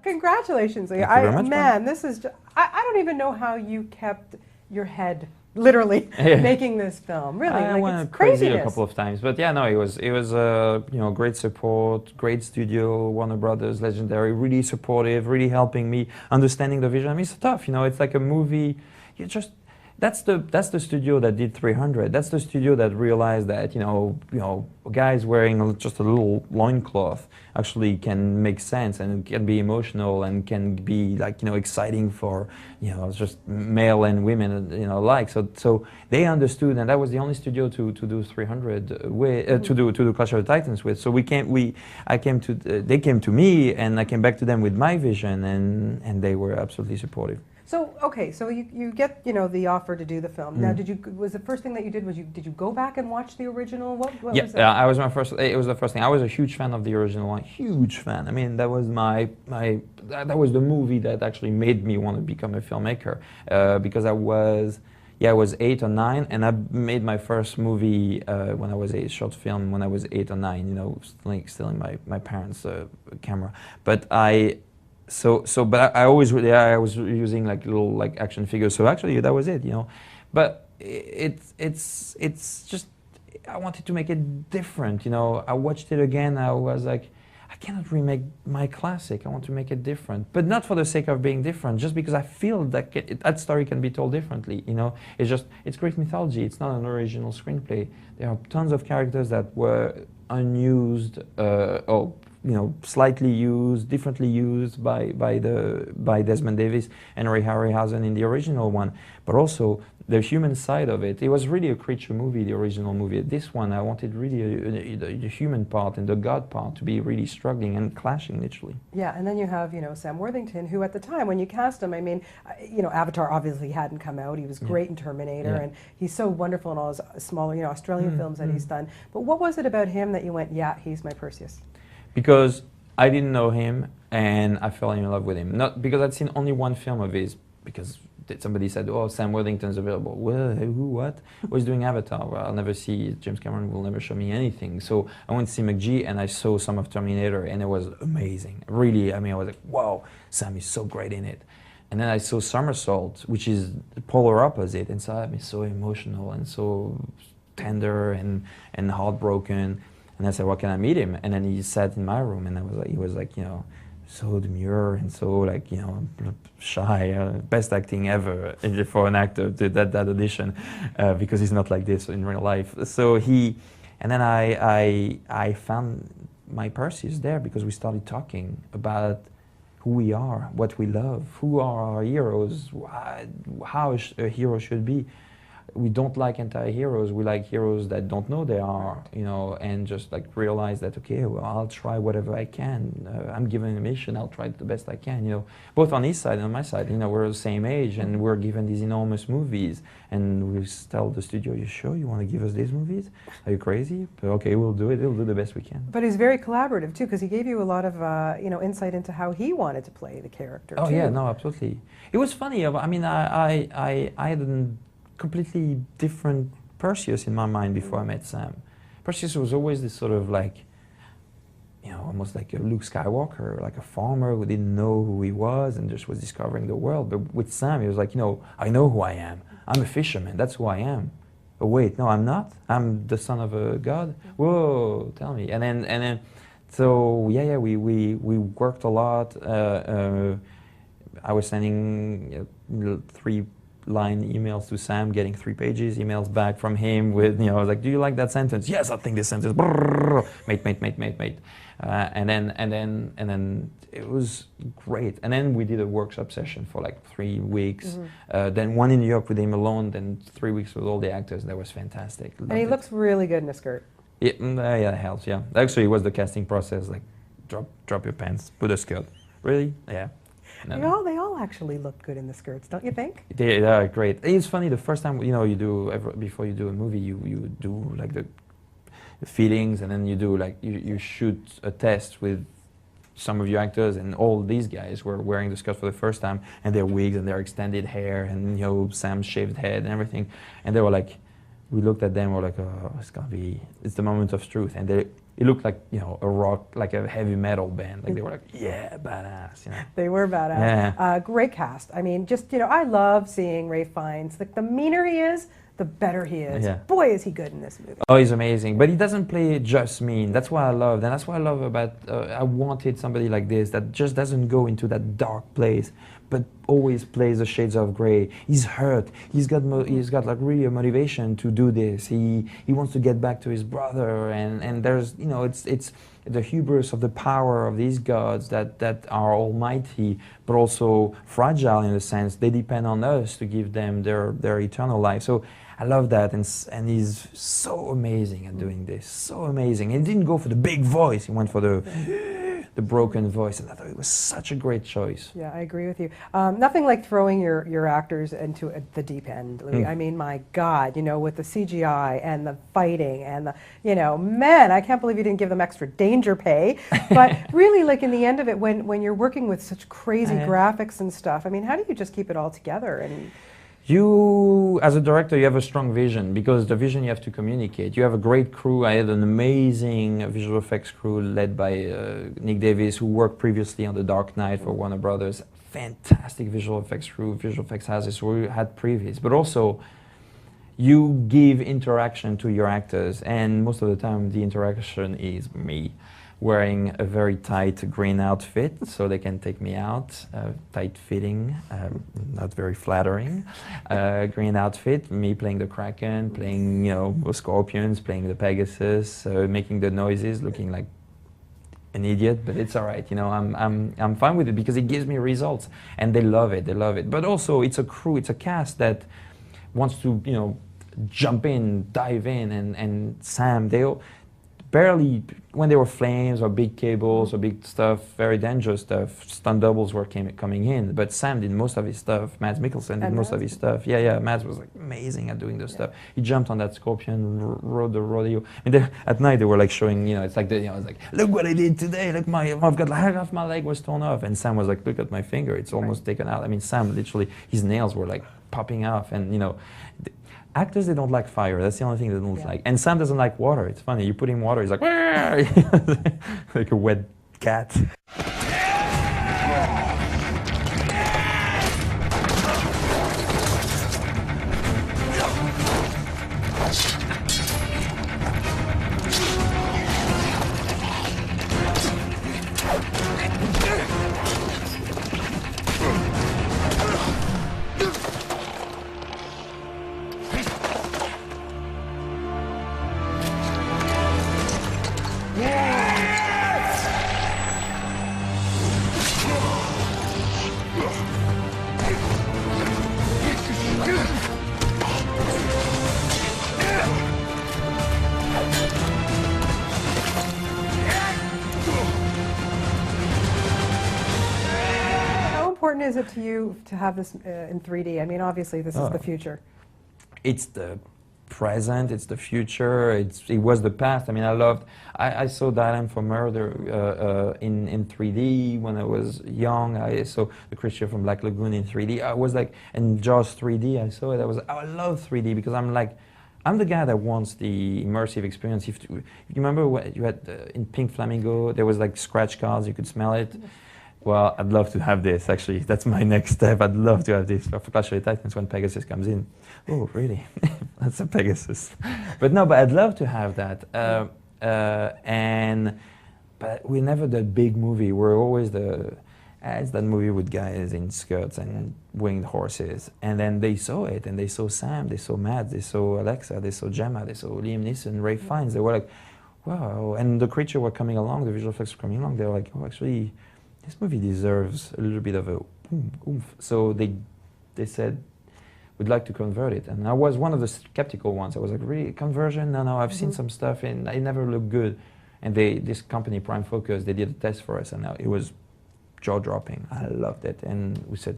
Congratulations. Thank you very much, Man, this is just, I don't even know how you kept your head literally making this film. Really, I like went it's crazy craziness. a couple of times, but yeah, no, it was you know, great support, great studio, Warner Brothers, Legendary, really supportive, really helping me understanding the vision. I mean, it's tough, you know, it's like a movie. You just that's the studio that did 300. That's the studio that realized that you know guys wearing just a little loincloth actually can make sense and can be emotional and can be like, you know, exciting for, you know, just male and women, you know, alike. So they understood, and that was the only studio to do 300 with, to do Clash of the Titans with. So they came to me, and I came back to them with my vision, and they were absolutely supportive. So okay, so you get, you know, the offer to do the film. Now, was the first thing that you did, did you go back and watch the original? What Yeah, was that? I was my first. It was the first thing. I was a huge fan of the original one. Huge fan. I mean, that was that was the movie that actually made me want to become a filmmaker, because I was 8 or 9, and I made my first movie when I was short film when I was 8 or 9. You know, still in my parents' camera, but but I always I was using like little like action figures. So actually that was it, you know. But it's just I wanted to make it different, you know. I watched it again. I was like, I cannot remake my classic. I want to make it different, but not for the sake of being different. Just because I feel that that story can be told differently, you know. It's Greek mythology. It's not an original screenplay. There are tons of characters that were unused or, you know, slightly used, differently used by Desmond Davis and Ray Harryhausen in the original one, but also the human side of it. It was really a creature movie, the original movie. This one, I wanted really the human part and the God part to be really struggling and clashing, literally. Yeah, and then you have, you know, Sam Worthington, who at the time when you cast him, I mean, you know, Avatar obviously hadn't come out. He was great in Terminator, and he's so wonderful in all his smaller, you know, Australian films that he's done. But what was it about him that you went, yeah, he's my Perseus? Because I didn't know him, and I fell in love with him. Not because I'd seen only one film of his, because somebody said, oh, Sam Worthington's available. Well, who, what? Was doing Avatar. Well, I'll never see, James Cameron will never show me anything. So I went to see McGee, and I saw some of Terminator, and it was amazing. Really, I mean, I was like, wow, Sam is so great in it. And then I saw Somersault, which is the polar opposite, and Sam is so emotional and so tender and heartbroken. And I said, well, can I meet him? And then he sat in my room, and he was like, you know, so demure and so like, you know, shy. Best acting ever for an actor, that audition, because he's not like this in real life. So and then I found my Perseus there, because we started talking about who we are, what we love, who are our heroes, how a hero should be. We don't like anti-heroes. We like heroes that don't know they are, you know, and just like realize that, okay, well, I'll try whatever I can. I'm given a mission. I'll try the best I can, you know. Both on his side and on my side, you know, we're the same age, and we're given these enormous movies, and we tell the studio, "You sure you want to give us these movies? Are you crazy?" But okay, we'll do it. We'll do the best we can. But he's very collaborative too, because he gave you a lot of you know, insight into how he wanted to play the character. Oh too. yeah, no, absolutely. It was funny. I mean, I had a completely different Perseus in my mind before I met Sam. Perseus was always this sort of like, you know, almost like a Luke Skywalker, like a farmer who didn't know who he was and just was discovering the world. But with Sam, he was like, you know, I know who I am. I'm a fisherman. That's who I am. Oh wait, no, I'm not. I'm the son of a god. Whoa, tell me. And then, so we worked a lot. I was sending 3-line emails to Sam, getting 3 pages emails back from him with, you know, I was like, do you like that sentence? Yes, I think this sentence. Brrr, mate. And then it was great. And then we did a workshop session for like 3 weeks. Then one in New York with him alone. Then 3 weeks with all the actors. That was fantastic. And he looks really good in a skirt. Yeah, yeah, it helps. Yeah, actually, it was the casting process. Like, drop your pants, put a skirt. Really? Yeah. No. They all actually look good in the skirts, don't you think? They are great. It's funny, the first time, you know, before you do a movie, you do like the feelings, and then you do like, you shoot a test with some of your actors, and all these guys were wearing the skirt for the first time, and their wigs and their extended hair, and, you know, Sam's shaved head and everything. And they were like, we looked at them, we're like, oh, it's the moment of truth. And it looked like, you know, a rock, like a heavy metal band. Like they were like, yeah, badass, you know. They were badass. Yeah. Great cast. I mean, just, you know, I love seeing Ray Fiennes. Like, the meaner he is, the better he is. Yeah. Boy, is he good in this movie. Oh, he's amazing. But he doesn't play just mean. That's what I loved. And that's what I love about, I wanted somebody like this that just doesn't go into that dark place, but always plays the shades of gray. He's hurt. He's got like really a motivation to do this. He wants to get back to his brother. And there's, you know, it's the hubris of the power of these gods that are almighty, but also fragile in a sense. They depend on us to give them their eternal life. So I love that, and he's so amazing at doing this, so amazing. And he didn't go for the big voice, he went for the broken voice, and I thought it was such a great choice. Yeah, I agree with you. Nothing like throwing your actors into the deep end, Louis. I mean, my God, you know, with the CGI and the fighting and the, you know, man, I can't believe you didn't give them extra danger pay. But really, like, in the end of it, when you're working with such crazy graphics and stuff, I mean, how do you just keep it all together? And You, as a director, you have a strong vision, because the vision you have to communicate. You have a great crew. I had an amazing visual effects crew led by Nick Davis, who worked previously on The Dark Knight for Warner Brothers. Fantastic visual effects crew, visual effects houses who had previous. But also, you give interaction to your actors, and most of the time the interaction is me wearing a very tight green outfit so they can take me out, tight fitting, not very flattering, green outfit, me playing the Kraken, playing, you know, the Scorpions, playing the Pegasus, making the noises, looking like an idiot, but it's all right, you know, I'm fine with it because it gives me results, and they love it, But also, it's a crew, it's a cast that wants to, you know, jump in, dive in, and Sam, they all, barely, when there were flames or big cables or big stuff, very dangerous stuff, stunt doubles were coming in. But Sam did most of his stuff. Mads Mikkelsen did most of his stuff. Yeah, Mads was like amazing at doing this stuff. He jumped on that Scorpion, rode the rodeo. I mean, at night they were like showing, you know, it's like, it's like, look what I did today. Look, I've got like, half my leg was torn off, and Sam was like, look at my finger, it's almost taken out. I mean, Sam literally, his nails were like popping off, and you know. Actors, they don't like fire. That's the only thing they don't like. And Sam doesn't like water. It's funny. You put him in water, he's like, like a wet cat. how important is it to you to have this in 3D? I mean, obviously, this is the future. It's the present, it's the future, it was the past. I mean, I saw Dial for Murder in 3D when I was young. I saw The Creature from Black Lagoon in 3D. I was like, and Jaws 3D, I saw it. I love 3D because I'm the guy that wants the immersive experience. If you remember what you had in Pink Flamingo, there was like scratch cards, you could smell it. Well, I'd love to have this, actually. That's my next step. I'd love to have this for Clash of the Titans when Pegasus comes in. Oh, really? That's a Pegasus. But I'd love to have that. But we're never that big movie. We're always it's that movie with guys in skirts and winged horses. And then they saw it, and they saw Sam, they saw Matt, they saw Alexa, they saw Gemma, they saw Liam Neeson, Ray Fiennes. They were like, wow. And the creature were coming along, the visual effects were coming along. They were like, oh, actually, this movie deserves a little bit of a oomph. So they said, we'd like to convert it. And I was one of the skeptical ones. I was like, really, conversion? No, I've seen some stuff and it never looked good. And this company, Prime Focus, they did a test for us, and it was jaw-dropping. I loved it. And we said,